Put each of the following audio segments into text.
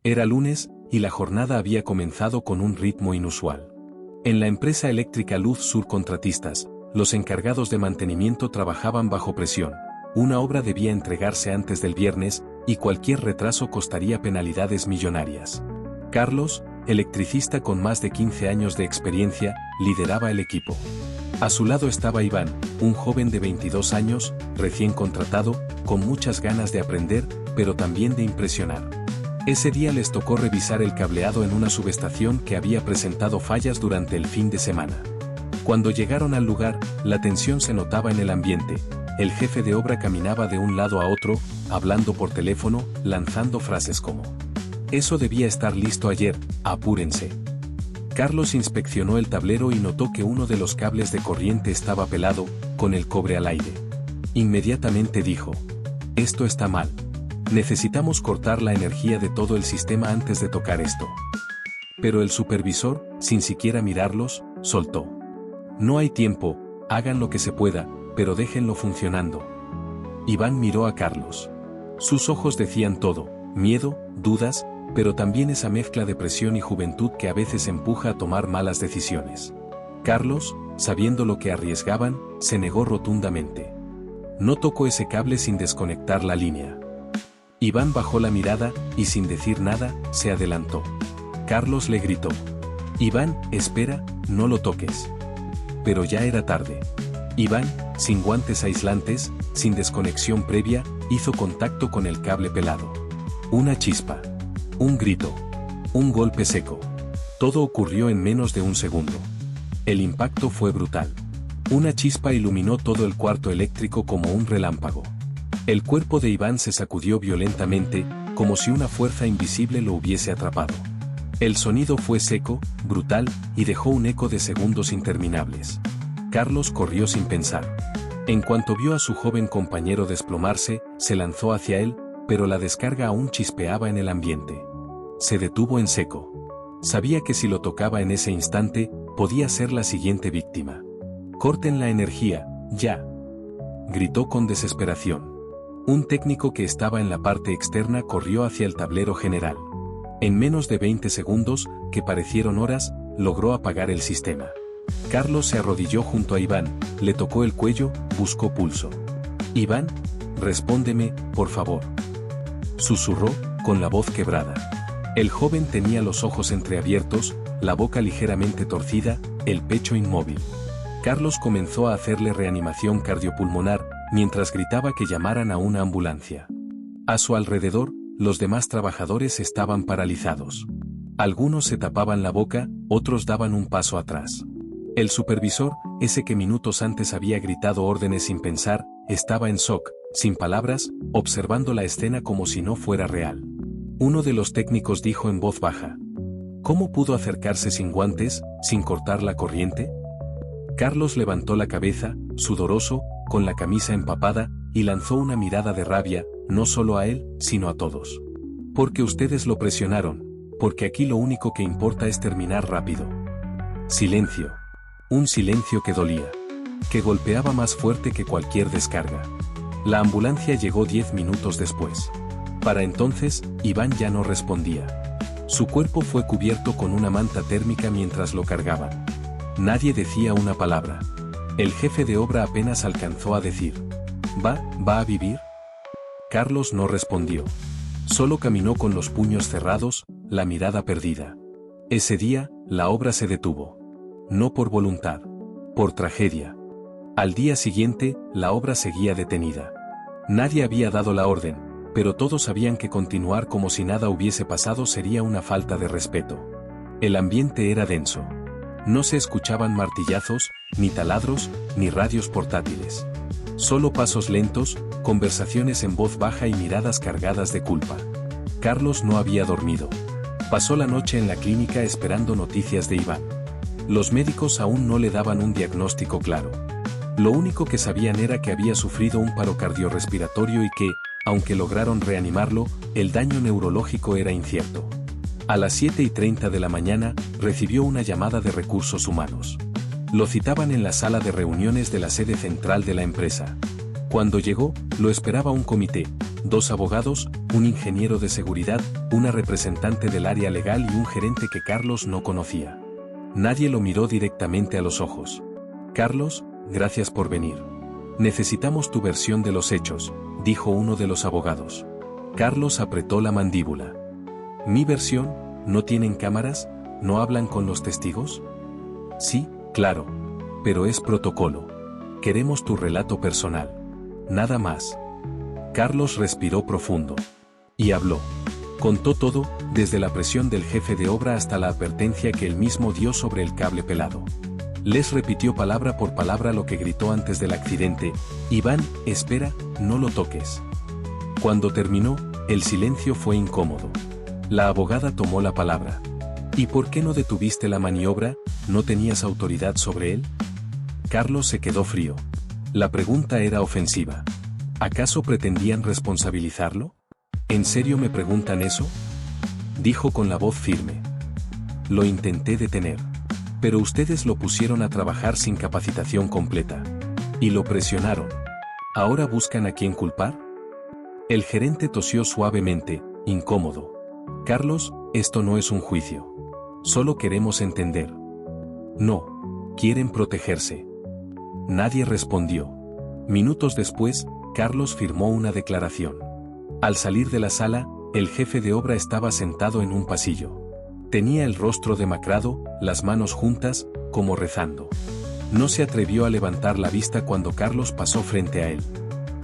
Era lunes, y la jornada había comenzado con un ritmo inusual. En la empresa eléctrica Luz Sur Contratistas, los encargados de mantenimiento trabajaban bajo presión. Una obra debía entregarse antes del viernes, y cualquier retraso costaría penalidades millonarias. Carlos, electricista con más de 15 años de experiencia, lideraba el equipo. A su lado estaba Iván, un joven de 22 años, recién contratado, con muchas ganas de aprender, pero también de impresionar. Ese día les tocó revisar el cableado en una subestación que había presentado fallas durante el fin de semana. Cuando llegaron al lugar, la tensión se notaba en el ambiente. El jefe de obra caminaba de un lado a otro, hablando por teléfono, lanzando frases como: "Eso debía estar listo ayer, apúrense". Carlos inspeccionó el tablero y notó que uno de los cables de corriente estaba pelado, con el cobre al aire. Inmediatamente dijo: "Esto está mal. Necesitamos cortar la energía de todo el sistema antes de tocar esto". Pero el supervisor, sin siquiera mirarlos, soltó: "No hay tiempo, hagan lo que se pueda, pero déjenlo funcionando". Iván miró a Carlos. Sus ojos decían todo: miedo, dudas, pero también esa mezcla de presión y juventud que a veces empuja a tomar malas decisiones. Carlos, sabiendo lo que arriesgaban, se negó rotundamente. No tocó ese cable sin desconectar la línea. Iván bajó la mirada, y sin decir nada, se adelantó. Carlos le gritó: "Iván, espera, no lo toques". Pero ya era tarde. Iván, sin guantes aislantes, sin desconexión previa, hizo contacto con el cable pelado. Una chispa. Un grito. Un golpe seco. Todo ocurrió en menos de un segundo. El impacto fue brutal. Una chispa iluminó todo el cuarto eléctrico como un relámpago. El cuerpo de Iván se sacudió violentamente, como si una fuerza invisible lo hubiese atrapado. El sonido fue seco, brutal, y dejó un eco de segundos interminables. Carlos corrió sin pensar. En cuanto vio a su joven compañero desplomarse, se lanzó hacia él, pero la descarga aún chispeaba en el ambiente. Se detuvo en seco. Sabía que si lo tocaba en ese instante, podía ser la siguiente víctima. «Corten la energía, ya», gritó con desesperación. Un técnico que estaba en la parte externa corrió hacia el tablero general. En menos de 20 segundos, que parecieron horas, logró apagar el sistema. Carlos se arrodilló junto a Iván, le tocó el cuello, buscó pulso. «Iván, respóndeme, por favor», susurró, con la voz quebrada. El joven tenía los ojos entreabiertos, la boca ligeramente torcida, el pecho inmóvil. Carlos comenzó a hacerle reanimación cardiopulmonar, mientras gritaba que llamaran a una ambulancia. A su alrededor, los demás trabajadores estaban paralizados. Algunos se tapaban la boca, otros daban un paso atrás. El supervisor, ese que minutos antes había gritado órdenes sin pensar, estaba en shock, sin palabras, observando la escena como si no fuera real. Uno de los técnicos dijo en voz baja: «¿Cómo pudo acercarse sin guantes, sin cortar la corriente?». Carlos levantó la cabeza, sudoroso, con la camisa empapada, y lanzó una mirada de rabia, no solo a él, sino a todos. «Porque ustedes lo presionaron, porque aquí lo único que importa es terminar rápido». Silencio. Un silencio que dolía. Que golpeaba más fuerte que cualquier descarga. La ambulancia llegó 10 minutos después. Para entonces, Iván ya no respondía. Su cuerpo fue cubierto con una manta térmica mientras lo cargaban. Nadie decía una palabra. El jefe de obra apenas alcanzó a decir: ¿Va a vivir?». Carlos no respondió. Solo caminó con los puños cerrados, la mirada perdida. Ese día, la obra se detuvo. No por voluntad. Por tragedia. Al día siguiente, la obra seguía detenida. Nadie había dado la orden, pero todos sabían que continuar como si nada hubiese pasado sería una falta de respeto. El ambiente era denso. No se escuchaban martillazos, ni taladros, ni radios portátiles. Solo pasos lentos, conversaciones en voz baja y miradas cargadas de culpa. Carlos no había dormido. Pasó la noche en la clínica esperando noticias de Iván. Los médicos aún no le daban un diagnóstico claro. Lo único que sabían era que había sufrido un paro cardiorrespiratorio y que, aunque lograron reanimarlo, el daño neurológico era incierto. A las 7:30 de la mañana, recibió una llamada de recursos humanos. Lo citaban en la sala de reuniones de la sede central de la empresa. Cuando llegó, lo esperaba un comité, 2 abogados, un ingeniero de seguridad, una representante del área legal y un gerente que Carlos no conocía. Nadie lo miró directamente a los ojos. Carlos, gracias por venir. Necesitamos tu versión de los hechos, dijo uno de los abogados. Carlos apretó la mandíbula. ¿Mi versión? ¿No tienen cámaras? ¿No hablan con los testigos? Sí, claro. Pero es protocolo. Queremos tu relato personal. Nada más. Carlos respiró profundo. Y habló. Contó todo, desde la presión del jefe de obra hasta la advertencia que él mismo dio sobre el cable pelado. Les repitió palabra por palabra lo que gritó antes del accidente: Iván, espera, no lo toques. Cuando terminó, el silencio fue incómodo. La abogada tomó la palabra. ¿Y por qué no detuviste la maniobra? ¿No tenías autoridad sobre él? Carlos se quedó frío. La pregunta era ofensiva. ¿Acaso pretendían responsabilizarlo? ¿En serio me preguntan eso? Dijo con la voz firme. Lo intenté detener. Pero ustedes lo pusieron a trabajar sin capacitación completa. Y lo presionaron. ¿Ahora buscan a quién culpar? El gerente tosió suavemente, incómodo. Carlos, esto no es un juicio. Solo queremos entender. No. Quieren protegerse. Nadie respondió. Minutos después, Carlos firmó una declaración. Al salir de la sala, el jefe de obra estaba sentado en un pasillo. Tenía el rostro demacrado, las manos juntas, como rezando. No se atrevió a levantar la vista cuando Carlos pasó frente a él.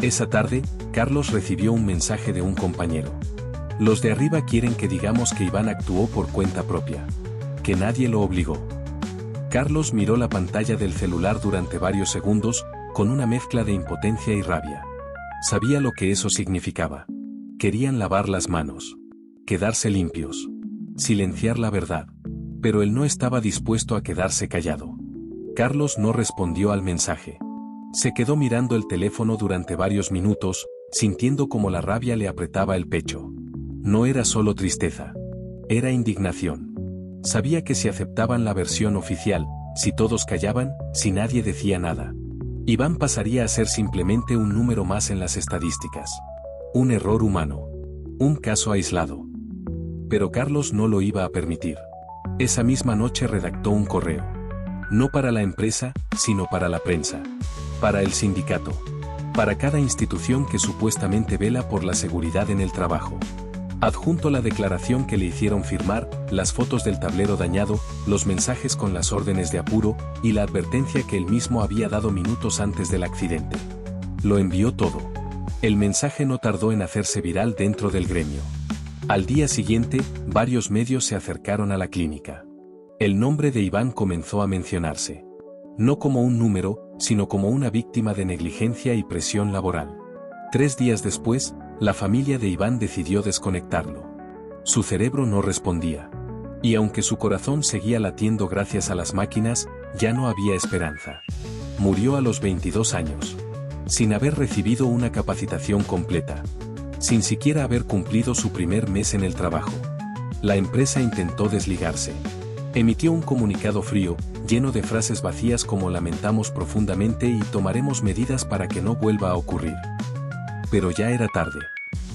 Esa tarde, Carlos recibió un mensaje de un compañero. Los de arriba quieren que digamos que Iván actuó por cuenta propia. Que nadie lo obligó. Carlos miró la pantalla del celular durante varios segundos, con una mezcla de impotencia y rabia. Sabía lo que eso significaba. Querían lavar las manos. Quedarse limpios. Silenciar la verdad. Pero él no estaba dispuesto a quedarse callado. Carlos no respondió al mensaje. Se quedó mirando el teléfono durante varios minutos, sintiendo como la rabia le apretaba el pecho. No era solo tristeza. Era indignación. Sabía que si aceptaban la versión oficial, si todos callaban, si nadie decía nada, Iván pasaría a ser simplemente un número más en las estadísticas. Un error humano. Un caso aislado. Pero Carlos no lo iba a permitir. Esa misma noche redactó un correo. No para la empresa, sino para la prensa. Para el sindicato. Para cada institución que supuestamente vela por la seguridad en el trabajo. Adjunto la declaración que le hicieron firmar, las fotos del tablero dañado, los mensajes con las órdenes de apuro, y la advertencia que él mismo había dado minutos antes del accidente. Lo envió todo. El mensaje no tardó en hacerse viral dentro del gremio. Al día siguiente, varios medios se acercaron a la clínica. El nombre de Iván comenzó a mencionarse. No como un número, sino como una víctima de negligencia y presión laboral. 3 días después, la familia de Iván decidió desconectarlo. Su cerebro no respondía. Y aunque su corazón seguía latiendo gracias a las máquinas, ya no había esperanza. Murió a los 22 años. Sin haber recibido una capacitación completa. Sin siquiera haber cumplido su primer mes en el trabajo. La empresa intentó desligarse. Emitió un comunicado frío, lleno de frases vacías como lamentamos profundamente y tomaremos medidas para que no vuelva a ocurrir. Pero ya era tarde.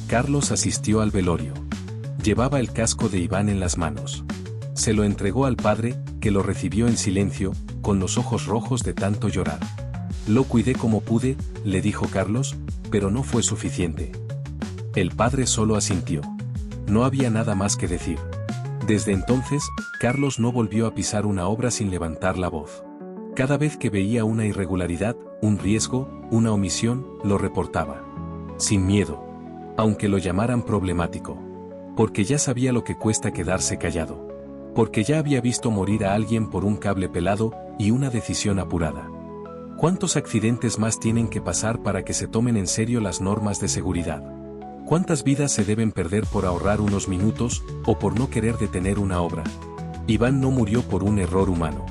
Carlos asistió al velorio. Llevaba el casco de Iván en las manos. Se lo entregó al padre, que lo recibió en silencio, con los ojos rojos de tanto llorar. Lo cuidé como pude, le dijo Carlos, pero no fue suficiente. El padre solo asintió. No había nada más que decir. Desde entonces, Carlos no volvió a pisar una obra sin levantar la voz. Cada vez que veía una irregularidad, un riesgo, una omisión, lo reportaba. Sin miedo. Aunque lo llamaran problemático. Porque ya sabía lo que cuesta quedarse callado. Porque ya había visto morir a alguien por un cable pelado y una decisión apurada. ¿Cuántos accidentes más tienen que pasar para que se tomen en serio las normas de seguridad? ¿Cuántas vidas se deben perder por ahorrar unos minutos o por no querer detener una obra? Iván no murió por un error humano.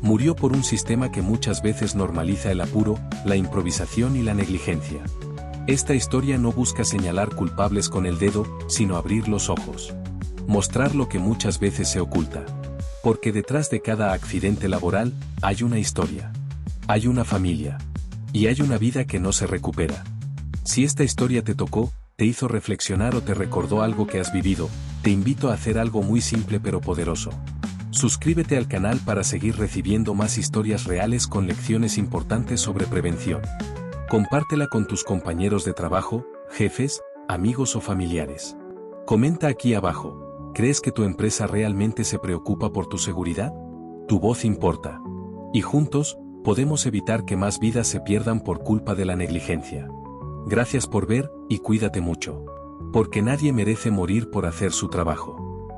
Murió por un sistema que muchas veces normaliza el apuro, la improvisación y la negligencia. Esta historia no busca señalar culpables con el dedo, sino abrir los ojos. Mostrar lo que muchas veces se oculta. Porque detrás de cada accidente laboral, hay una historia. Hay una familia. Y hay una vida que no se recupera. Si esta historia te tocó, te hizo reflexionar o te recordó algo que has vivido, te invito a hacer algo muy simple pero poderoso. Suscríbete al canal para seguir recibiendo más historias reales con lecciones importantes sobre prevención. Compártela con tus compañeros de trabajo, jefes, amigos o familiares. Comenta aquí abajo, ¿crees que tu empresa realmente se preocupa por tu seguridad? Tu voz importa. Y juntos, podemos evitar que más vidas se pierdan por culpa de la negligencia. Gracias por ver, y cuídate mucho. Porque nadie merece morir por hacer su trabajo.